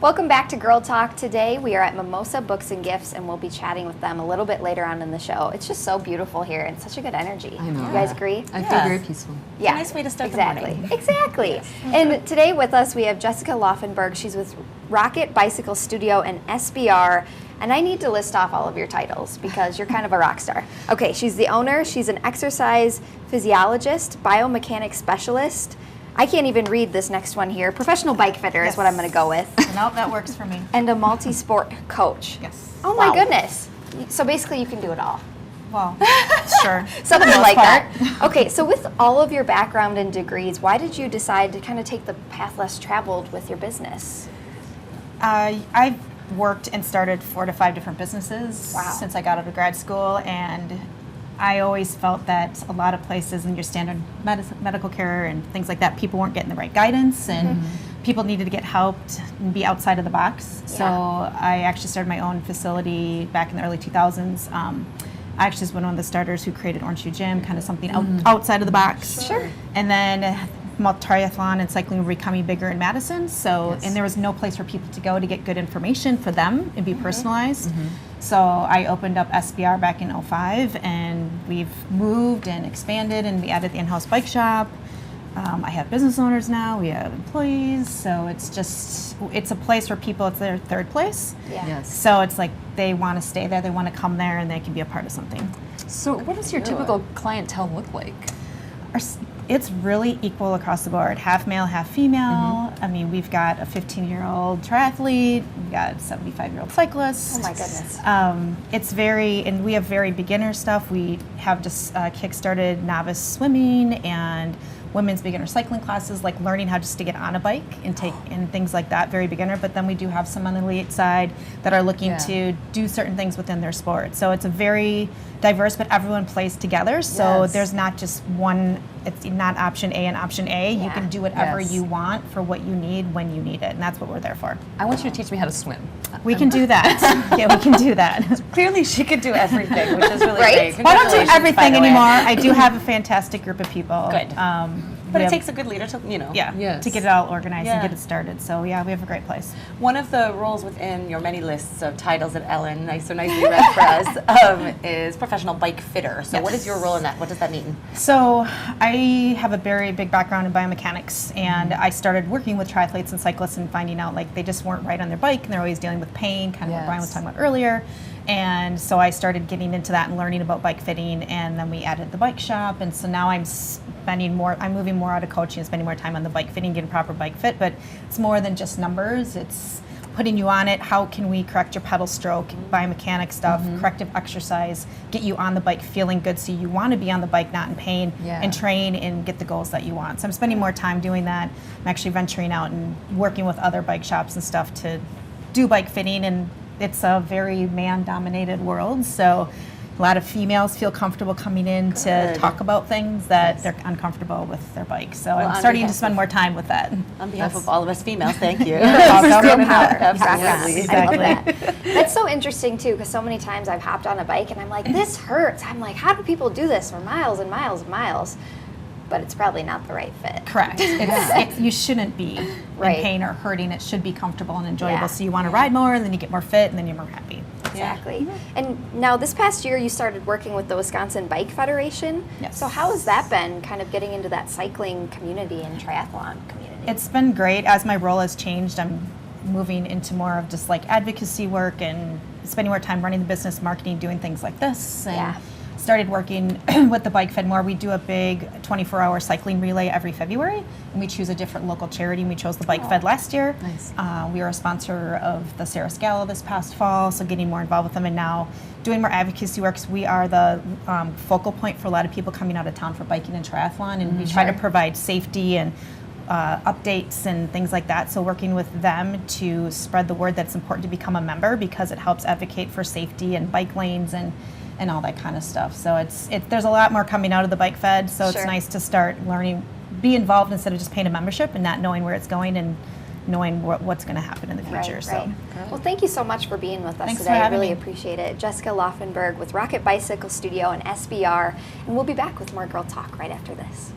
Welcome back to Girl Talk. Today we are at Mimosa Books and Gifts, and we'll be chatting with them a little bit later on in the show. It's just so beautiful here and such a good energy. I know. You guys agree? I feel very peaceful. Yeah. It's a nice way to start the Exactly. morning. Exactly. Yes. And today with us we have Jessica Laufenberg. She's with Rocket Bicycle Studio and SBR. And I need to list off all of your titles because you're kind of a rock star. Okay, she's the owner. She's an exercise physiologist, biomechanics specialist. I can't even read this next one here. Professional bike fitter is what I'm going to go with. Nope, that works for me. And a multi-sport coach. Yes. Oh my Wow. goodness. So basically you can do it all. Well, sure. Something like that. Okay, so with all of your background and degrees, why did you decide to kind of take the path less traveled with your business? I've worked and started 4 to 5 different businesses Wow. since I got out of grad school, and I always felt that a lot of places in your standard medical care and things like that, people weren't getting the right guidance, and people needed to get helped and be outside of the box. So I actually started my own facility back in the early 2000s. I actually was one of the starters who created Orange Shoe Gym, kind of something outside of the box. Sure. And then triathlon and cycling were becoming bigger in Madison. So, and there was no place for people to go to get good information for them and be personalized. So I opened up SBR back in 2005, and we've moved and expanded, and we added the in-house bike shop. I have business owners now, we have employees, so it's a place where people, it's their third place. Yeah. Yes. So it's like they want to stay there, they want to come there, and they can be a part of something. So what does your typical clientele look like? It's really equal across the board, half male, half female. I mean, we've got a 15-year-old triathlete, we've got a 75-year-old cyclist. Oh my goodness. It's and we have very beginner stuff. We have just kick-started novice swimming and women's beginner cycling classes, like learning how just to get on a bike and and things like that, very beginner. But then we do have some on the elite side that are looking to do certain things within their sport. So it's a very diverse, but everyone plays together. So there's not just one, it's not option A and option A. You can do whatever you want for what you need when you need it. And that's what we're there for. I want you to teach me how to swim. We can do that. Yeah, we can do that. Clearly, she could do everything, which is really Right? great. Well, I don't do Congratulations, by everything the way. anymore. I do have a fantastic group of people. Good. But we it have- takes a good leader to, to get it all organized and get it started. So yeah, we have a great place. One of the roles within your many lists of titles that Ellen so nicely read for us is professional bike fitter. So what is your role in that? What does that mean? So I have a very big background in biomechanics, and I started working with triathletes and cyclists and finding out like they just weren't right on their bike and they're always dealing with pain, kind of what Brian was talking about earlier. And so I started getting into that and learning about bike fitting, and then we added the bike shop, and so now I'm moving more out of coaching and spending more time on the bike fitting, getting proper bike fit, but it's more than just numbers. It's putting you on it. How can we correct your pedal stroke, biomechanic stuff, corrective exercise, get you on the bike feeling good so you want to be on the bike, not in pain, and train and get the goals that you want. So I'm spending more time doing that. I'm actually venturing out and working with other bike shops and stuff to do bike fitting, and it's a very man-dominated world, so a lot of females feel comfortable coming in to talk about things that they're uncomfortable with their bike. So I'm starting to spend more time with that. On behalf of all of us females, thank you. Girl power. Absolutely. I love that. That's so interesting too, because so many times I've hopped on a bike and I'm like, this hurts. I'm like, how do people do this for miles and miles and miles? But it's probably not the right fit. Correct. You shouldn't be in pain or hurting. It should be comfortable and enjoyable. Yeah. So you want to ride more, and then you get more fit, and then you're more happy. Exactly. And now this past year you started working with the Wisconsin Bike Federation. Yes. So how has that been, kind of getting into that cycling community and triathlon community? It's been great. As my role has changed, I'm moving into more of just like advocacy work and spending more time running the business, marketing, doing things like this. And started working with the Bike Fed more. We do a big 24-hour cycling relay every February, and we choose a different local charity, and we chose the Bike Fed last year. Nice. We were a sponsor of the Sarah Scala this past fall, so getting more involved with them, and now doing more advocacy work. So we are the focal point for a lot of people coming out of town for biking and triathlon, and we try to provide safety and updates and things like that. So working with them to spread the word that it's important to become a member, because it helps advocate for safety and bike lanes and all that kind of stuff. So there's a lot more coming out of the Bike Fed, so it's nice to start learning, be involved instead of just paying a membership and not knowing where it's going, and knowing what's going to happen in the future. Right, So. right. Well, thank you so much for being with us Thanks today. for I having really me. appreciate it. Jessica Laufenberg with Rocket Bicycle Studio and SBR, and we'll be back with more Girl Talk right after this.